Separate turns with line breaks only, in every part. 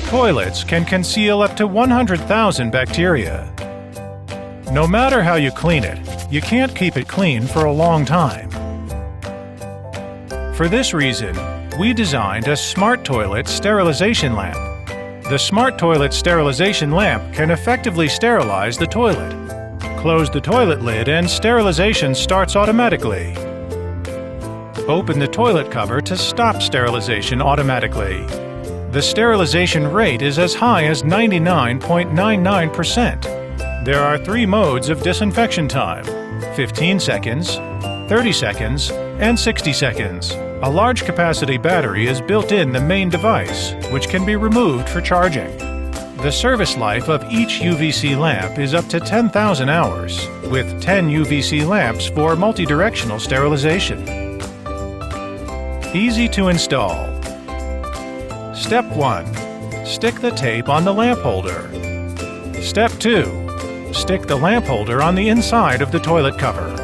Toilets can conceal up to 100,000 bacteria. No matter how you clean it, you can't keep it clean for a long time. For this reason, we designed a smart toilet sterilization lamp. The smart toilet sterilization lamp can effectively sterilize the toilet. Close the toilet lid and sterilization starts automatically. Open the toilet cover to stop sterilization automatically. The sterilization rate is as high as 99.99%. There are 3 modes of disinfection time: 15 seconds, 30 seconds, and 60 seconds. A large capacity battery is built in the main device, which can be removed for charging. The service life of each UVC lamp is up to 10,000 hours, with 10 UVC lamps for multi-directional sterilization. Easy to install. Step 1. Stick the tape on the lamp holder. Step 2. Stick the lamp holder on the inside of the toilet cover.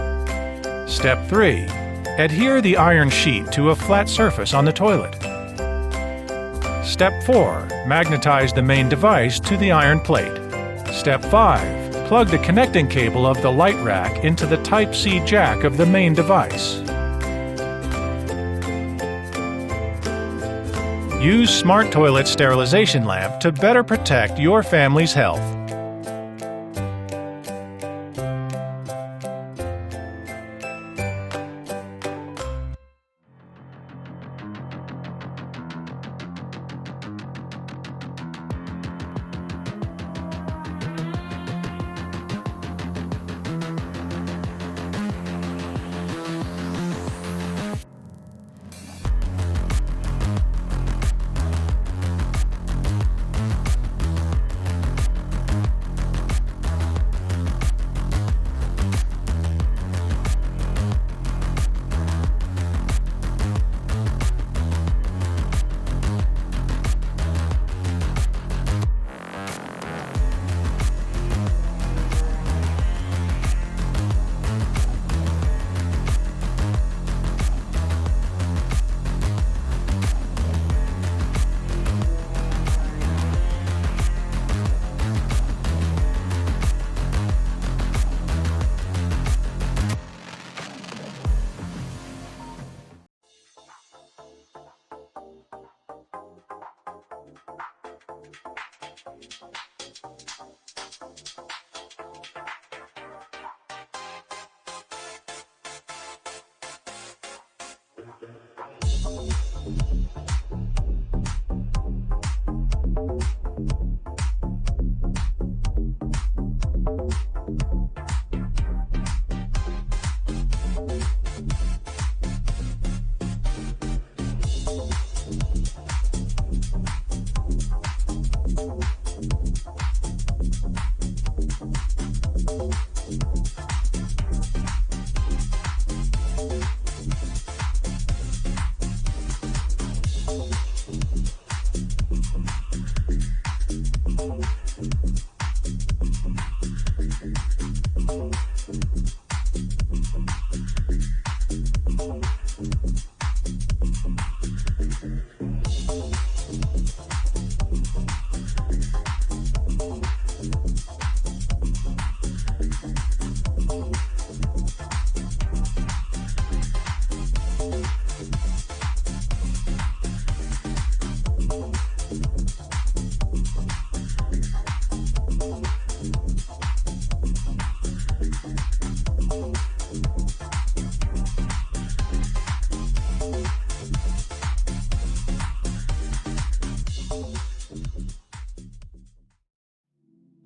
Step 3. Adhere the iron sheet to a flat surface on the toilet. Step 4. Magnetize the main device to the iron plate. Step 5. Plug the connecting cable of the light rack into the Type-C jack of the main device. Use Smart Toilet Sterilization Lamp to better protect your family's health.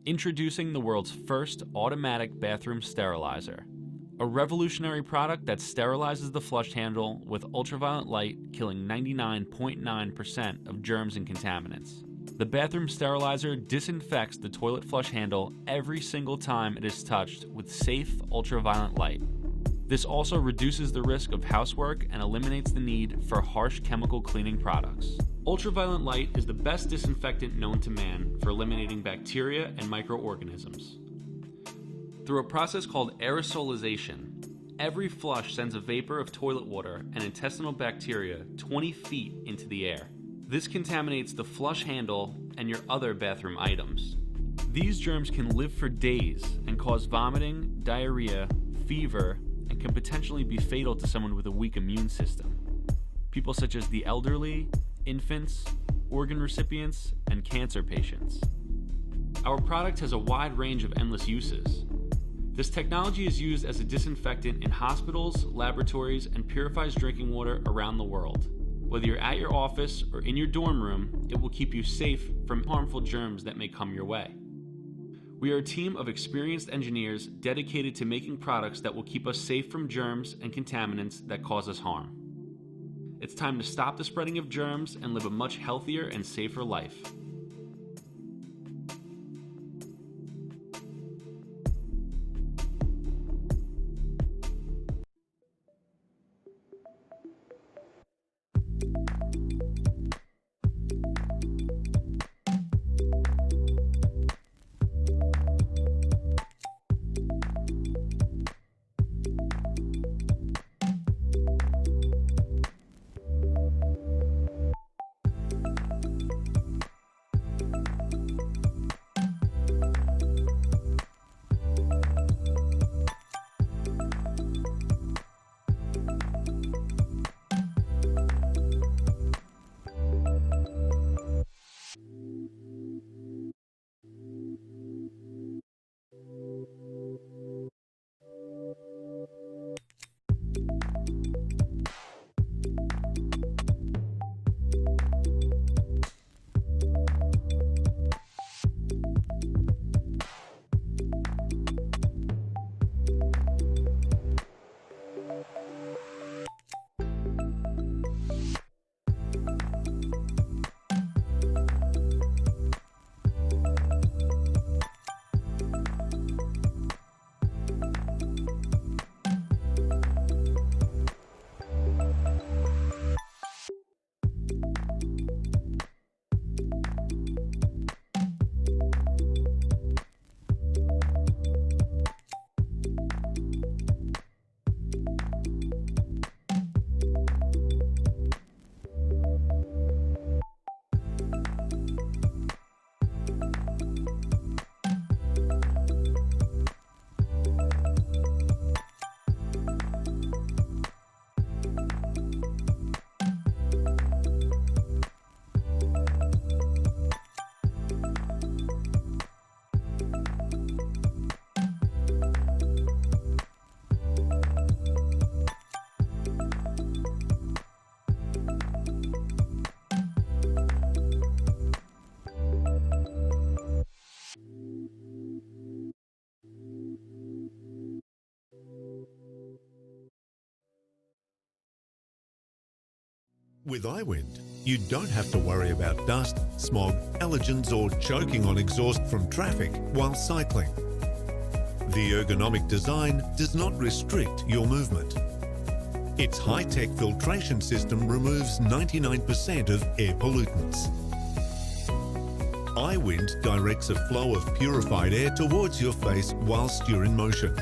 Introducing the world's first automatic bathroom sterilizer. A revolutionary product that sterilizes the flush handle with ultraviolet light, killing 99.9% of germs and contaminants. The bathroom sterilizer disinfects the toilet flush handle every single time it is touched with safe ultraviolet light. This also reduces the risk of housework and eliminates the need for harsh chemical cleaning products. Ultraviolet light is the best disinfectant known to man for eliminating bacteria and microorganisms. Through a process called aerosolization, every flush sends a vapor of toilet water and intestinal bacteria 20 feet into the air. This contaminates the flush handle and your other bathroom items. These germs can live for days and cause vomiting, diarrhea, fever, and can potentially be fatal to someone with a weak immune system. People such as the elderly, infants, organ recipients, and cancer patients. Our product has a wide range of endless uses. This technology is used as a disinfectant in hospitals, laboratories, and purifies drinking water around the world. Whether you're at your office or in your dorm room, it will keep you safe from harmful germs that may come your way. We are a team of experienced engineers dedicated to making products that will keep us safe from germs and contaminants that cause us harm. It's time to stop the spreading of germs and live a much healthier and safer life.
With iWind, you don't have to worry about dust, smog, allergens or choking on exhaust from traffic while cycling. The ergonomic design does not restrict your movement. Its high-tech filtration system removes 99% of air pollutants. iWind directs a flow of purified air towards your face whilst you're in motion.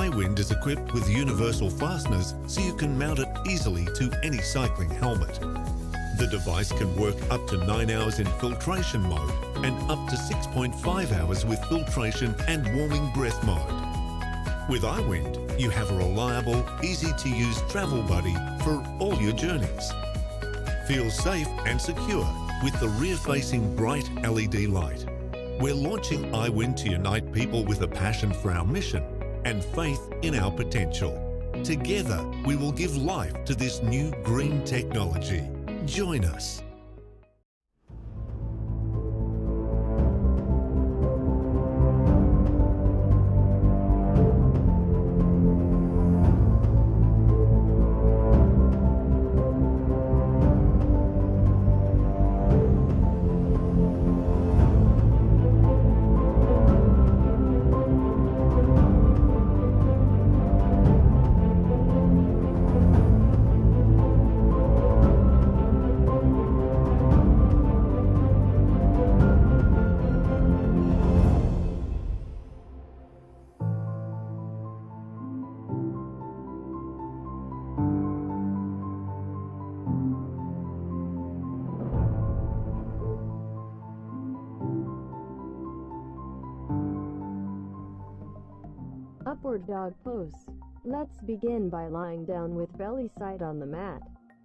iWind is equipped with universal fasteners so you can mount it easily to any cycling helmet. The device can work up to 9 hours in filtration mode and up to 6.5 hours with filtration and warming breath mode. With iWind, you have a reliable, easy-to-use travel buddy for all your journeys. Feel safe and secure with the rear-facing bright LED light. We're launching iWind to unite people with a passion for our mission and faith in our potential. Together, we will give life to this new green technology. Join us.
Upward dog pose. Let's begin by lying down with belly side on the mat,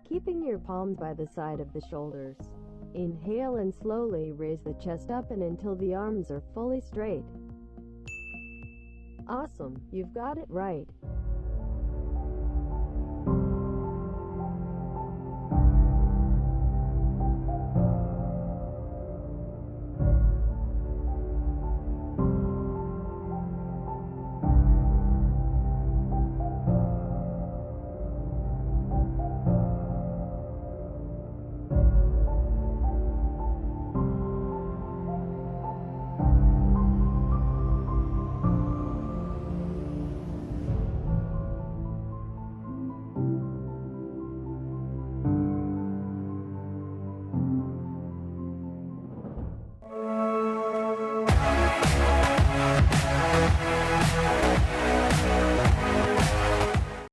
keeping your palms by the side of the shoulders. Inhale and slowly raise the chest up and until the arms are fully straight. Awesome, you've got it right.